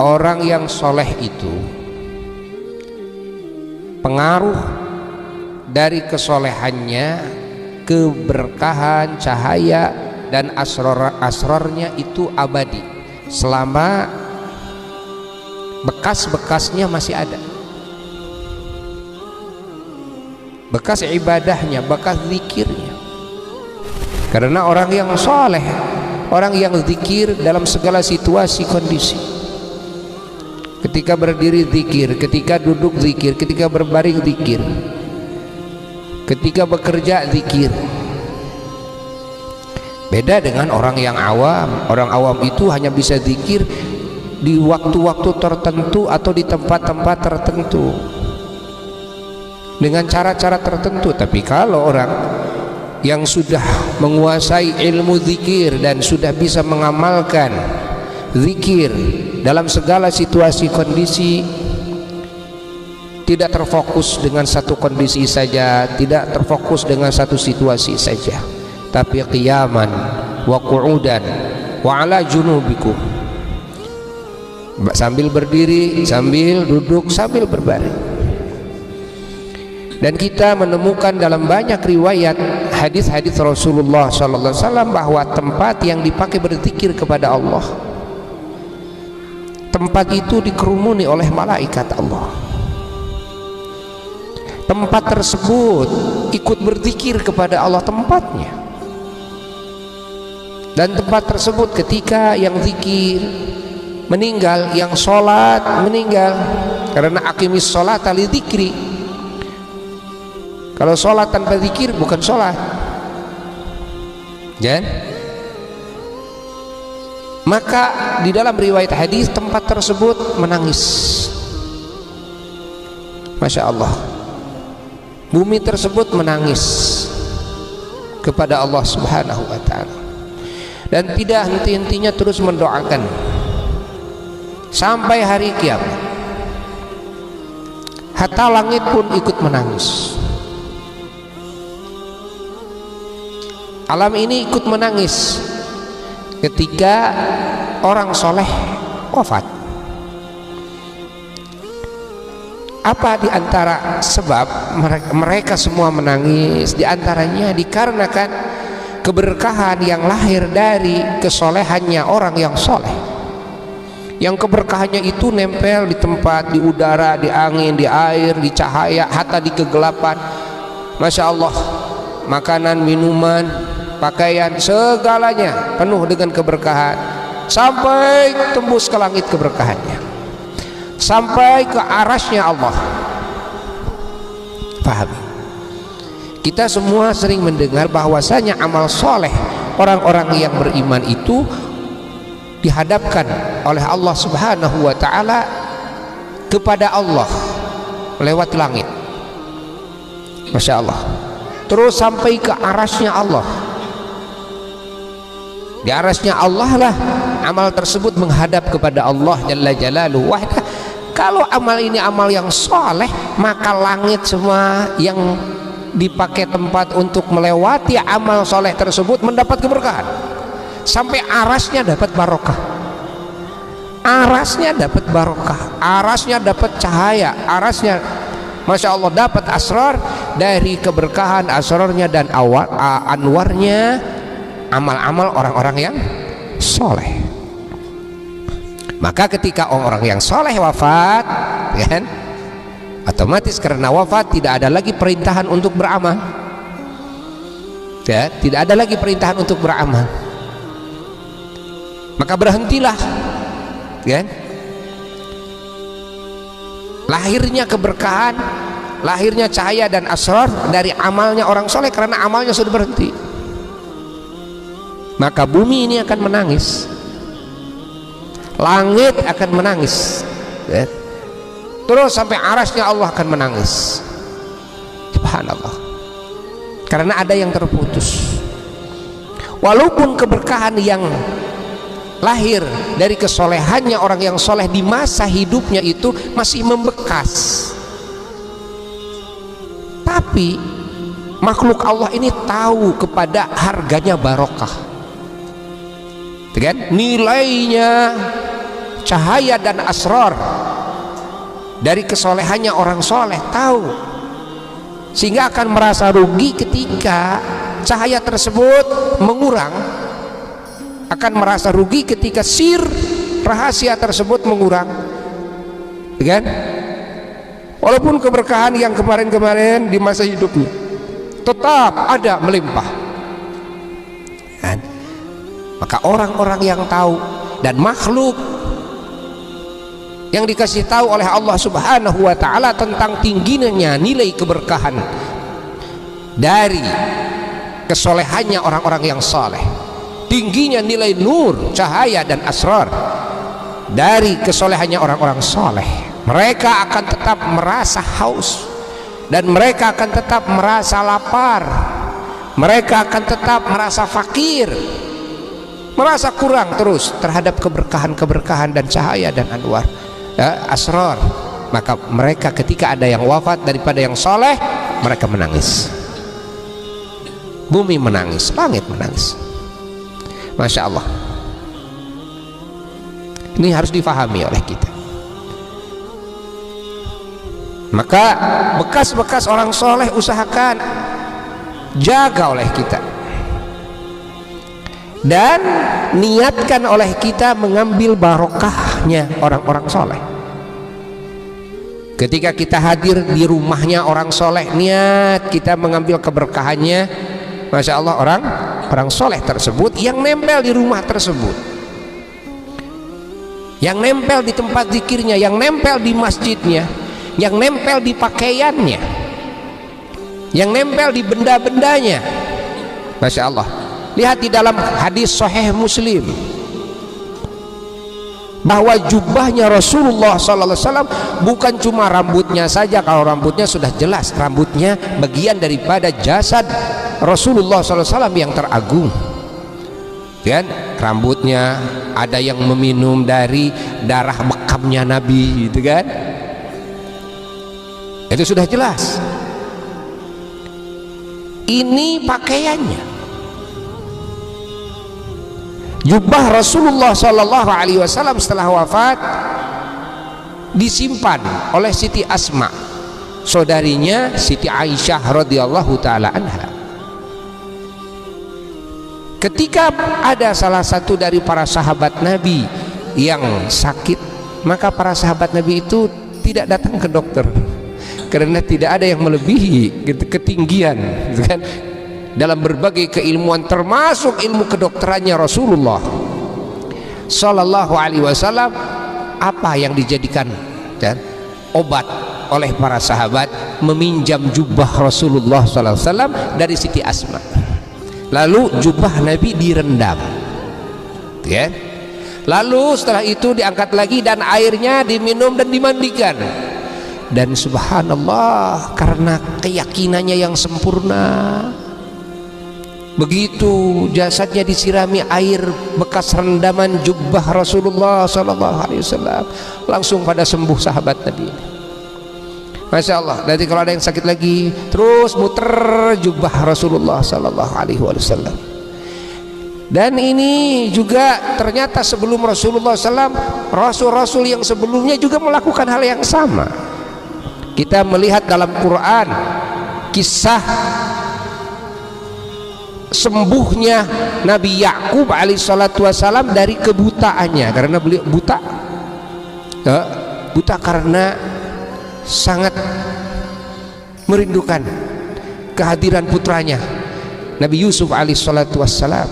orang yang soleh itu pengaruh dari kesolehannya, keberkahan, cahaya dan asrornya itu abadi selama bekas-bekasnya masih ada, bekas ibadahnya, bekas zikirnya. Karena orang yang soleh, orang yang zikir dalam segala situasi kondisi, ketika berdiri zikir, ketika duduk zikir, ketika berbaring zikir, ketika bekerja zikir. Beda dengan orang yang awam. Orang awam itu hanya bisa zikir di waktu-waktu tertentu atau di tempat-tempat tertentu dengan cara-cara tertentu. Tapi kalau orang yang sudah menguasai ilmu zikir dan sudah bisa mengamalkan zikir dalam segala situasi kondisi, tidak terfokus dengan satu kondisi saja, tidak terfokus dengan satu situasi saja, tapi qiyaman wa qu'udan wa ala junubikum, sambil berdiri, sambil duduk, sambil berbaring. Dan kita menemukan dalam banyak riwayat hadis-hadis Rasulullah SAW bahwa tempat yang dipakai berzikir kepada Allah, tempat itu dikerumuni oleh malaikat Allah. Tempat tersebut ikut berzikir kepada Allah tempatnya. Dan tempat tersebut ketika yang zikir meninggal, yang sholat meninggal, karena aqimis sholata li dzikri. Kalau sholat tanpa zikir bukan sholat, jangan. Maka di dalam riwayat hadis tempat tersebut menangis. Masya Allah, bumi tersebut menangis kepada Allah Subhanahu wa Ta'ala, dan tidak henti-hentinya terus mendoakan sampai hari kiamat. Hatta langit pun ikut menangis, alam ini ikut menangis ketika orang soleh wafat. Apa di antara sebab mereka semua menangis? Di antaranya dikarenakan keberkahan yang lahir dari kesolehannya orang yang soleh, yang keberkahannya itu nempel di tempat, di udara, di angin, di air, di cahaya, hatta di kegelapan. Masya Allah, makanan, minuman, pakaian, segalanya penuh dengan keberkahan, sampai tembus ke langit keberkahannya, sampai ke arasnya Allah. Pahami? Kita semua sering mendengar bahwasanya amal soleh orang-orang yang beriman itu dihadapkan oleh Allah Subhanahu wa Ta'ala kepada Allah melewati langit. Masya Allah, terus sampai ke arasnya Allah. Di arasnya Allah lah amal tersebut menghadap kepada Allah Jalla Jalaluhu wahdah. Kalau amal ini amal yang soleh, maka langit semua yang dipakai tempat untuk melewati amal soleh tersebut mendapat keberkahan, sampai arasnya dapat barokah, arasnya dapat barokah, arasnya dapat cahaya, arasnya Masya Allah dapat asrar dari keberkahan asrarnya dan anwarnya amal-amal orang-orang yang soleh. Maka ketika orang yang soleh wafat, kan, otomatis karena wafat tidak ada lagi perintahan untuk beramal, ya, tidak ada lagi perintahan untuk beramal. Maka berhentilah, kan, lahirnya keberkahan, lahirnya cahaya dan asrar dari amalnya orang soleh, karena amalnya sudah berhenti. Maka bumi ini akan menangis, langit akan menangis, ya. Terus sampai arasnya Allah akan menangis. Subhanallah, karena ada yang terputus. Walaupun keberkahan yang lahir dari kesolehannya orang yang soleh di masa hidupnya itu masih membekas, tapi makhluk Allah ini tahu kepada harganya barokah, kan? Nilainya cahaya dan asrar dari kesolehannya orang soleh, tahu, sehingga akan merasa rugi ketika cahaya tersebut mengurang, akan merasa rugi ketika sir rahasia tersebut mengurang, kan? Walaupun keberkahan yang kemarin-kemarin di masa hidupnya tetap ada melimpah, kan? Maka orang-orang yang tahu dan makhluk yang dikasih tahu oleh Allah Subhanahu wa ta'ala tentang tingginya nilai keberkahan dari kesolehannya orang-orang yang saleh, tingginya nilai nur, cahaya dan asrar dari kesolehannya orang-orang saleh, mereka akan tetap merasa haus dan mereka akan tetap merasa lapar, mereka akan tetap merasa fakir, merasa kurang terus terhadap keberkahan-keberkahan dan cahaya dan anwar, asrar. Maka mereka ketika ada yang wafat daripada yang soleh, mereka menangis, bumi menangis, langit menangis. Masya Allah, ini harus difahami oleh kita. Maka bekas-bekas orang soleh usahakan jaga oleh kita dan niatkan oleh kita mengambil barokahnya orang-orang soleh. Ketika kita hadir di rumahnya orang soleh, niat kita mengambil keberkahannya. Masya Allah, orang soleh tersebut yang nempel di rumah tersebut, yang nempel di tempat zikirnya, yang nempel di masjidnya, yang nempel di pakaiannya, yang nempel di benda-bendanya. Masya Allah, lihat di dalam hadis Sahih Muslim bahwa jubahnya Rasulullah SAW bukan cuma rambutnya saja. Kalau rambutnya sudah jelas, rambutnya bagian daripada jasad Rasulullah SAW yang teragung, kan? Rambutnya ada yang meminum dari darah bekamnya Nabi, gitu kan? Itu sudah jelas. Ini pakaiannya, jubah Rasulullah Shallallahu Alaihi Wasallam setelah wafat disimpan oleh Siti Asma, saudarinya Siti Aisyah radhiyallahu taala anha. Ketika ada salah satu dari para sahabat Nabi yang sakit, maka para sahabat Nabi itu tidak datang ke dokter karena tidak ada yang melebihi ketinggian, kan, dalam berbagai keilmuan termasuk ilmu kedokterannya Rasulullah Sallallahu Alaihi Wasallam. Apa yang dijadikan dan obat oleh para sahabat? Meminjam jubah Rasulullah Sallallahu Alaihi Wasallam dari Siti Asma, lalu jubah Nabi direndam, ya. Lalu setelah itu diangkat lagi dan airnya diminum dan dimandikan. Dan subhanallah, karena keyakinannya yang sempurna, begitu jasadnya disirami air bekas rendaman jubah Rasulullah SAW, langsung pada sembuh sahabat Nabi. Masya Allah. Nanti kalau ada yang sakit lagi, terus muter jubah Rasulullah SAW. Dan ini juga ternyata sebelum Rasulullah SAW, rasul-rasul yang sebelumnya juga melakukan hal yang sama. Kita melihat dalam Quran kisah sembuhnya Nabi Yakub alaihissalatu wassalam dari kebutaannya, karena beliau buta, buta karena sangat merindukan kehadiran putranya Nabi Yusuf alaihissalatu wassalam.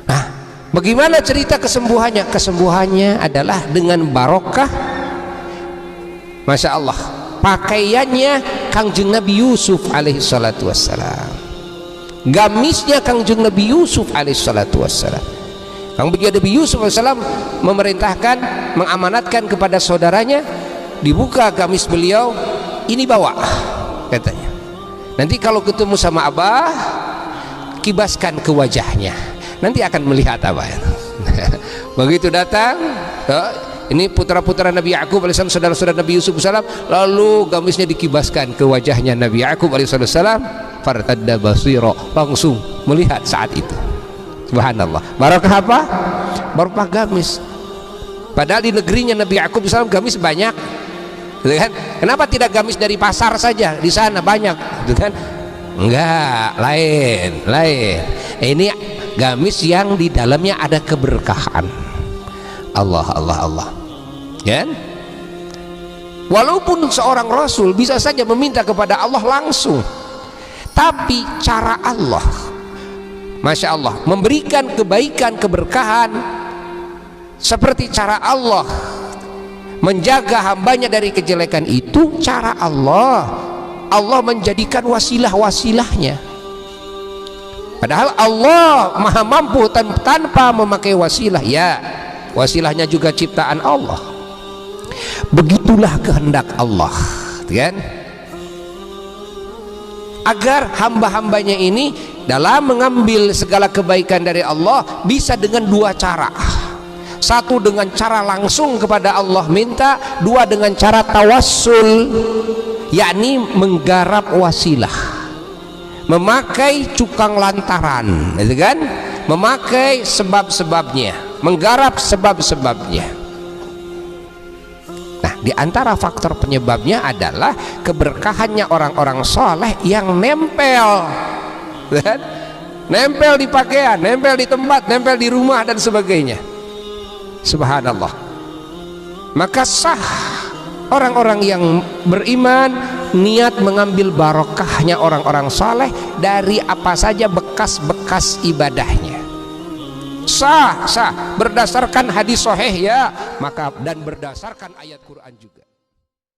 Nah, bagaimana cerita kesembuhannya? Kesembuhannya adalah dengan barokah, Masya Allah, pakaiannya Kangjeng Nabi Yusuf alaihissalatu wassalam, gamisnya Kangjeng Nabi Yusuf alaihissalatu wassalam. Kangjeng Nabi Yusuf alaihissalam memerintahkan, mengamanatkan kepada saudaranya, dibuka gamis beliau, ini bawa, katanya, nanti kalau ketemu sama Abah, kibaskan ke wajahnya, nanti akan melihat Abah. Begitu datang, ini putra-putra Nabi Yakub alaihissalam, saudara-saudara Nabi Yusuf alaihissalam, lalu gamisnya dikibaskan ke wajahnya Nabi Yakub alaihissalam, fartadda basira, langsung melihat saat itu. Subhanallah. Barokah apa? Barokah gamis. Padahal di negerinya Nabi Yakub SAW gamis banyak, gitu kan? Kenapa tidak gamis dari pasar saja? Di sana banyak, gitu kan? Enggak, lain. Ini gamis yang di dalamnya ada keberkahan. Allah. Ya? Walaupun seorang Rasul bisa saja meminta kepada Allah langsung, tapi cara Allah, Masya Allah, memberikan kebaikan, keberkahan seperti cara Allah menjaga hambanya dari kejelekan itu. Cara Allah menjadikan wasilah-wasilahnya, padahal Allah maha mampu tanpa memakai wasilah. Ya, wasilahnya juga ciptaan Allah. Begitulah kehendak Allah, kan? Agar hamba-hambanya ini dalam mengambil segala kebaikan dari Allah bisa dengan dua cara. Satu dengan cara langsung kepada Allah minta, dua dengan cara tawassul, yakni menggarap wasilah, memakai cukang lantaran, gitu kan? Memakai sebab-sebabnya, menggarap sebab-sebabnya. Nah, di antara faktor penyebabnya adalah keberkahannya orang-orang soleh yang nempel, kan? Nempel di pakaian, nempel di tempat, nempel di rumah dan sebagainya. Subhanallah. Maka sah orang-orang yang beriman niat mengambil barokahnya orang-orang soleh dari apa saja bekas-bekas ibadahnya. Sah berdasarkan hadis sahih, ya, maka dan berdasarkan ayat Quran juga.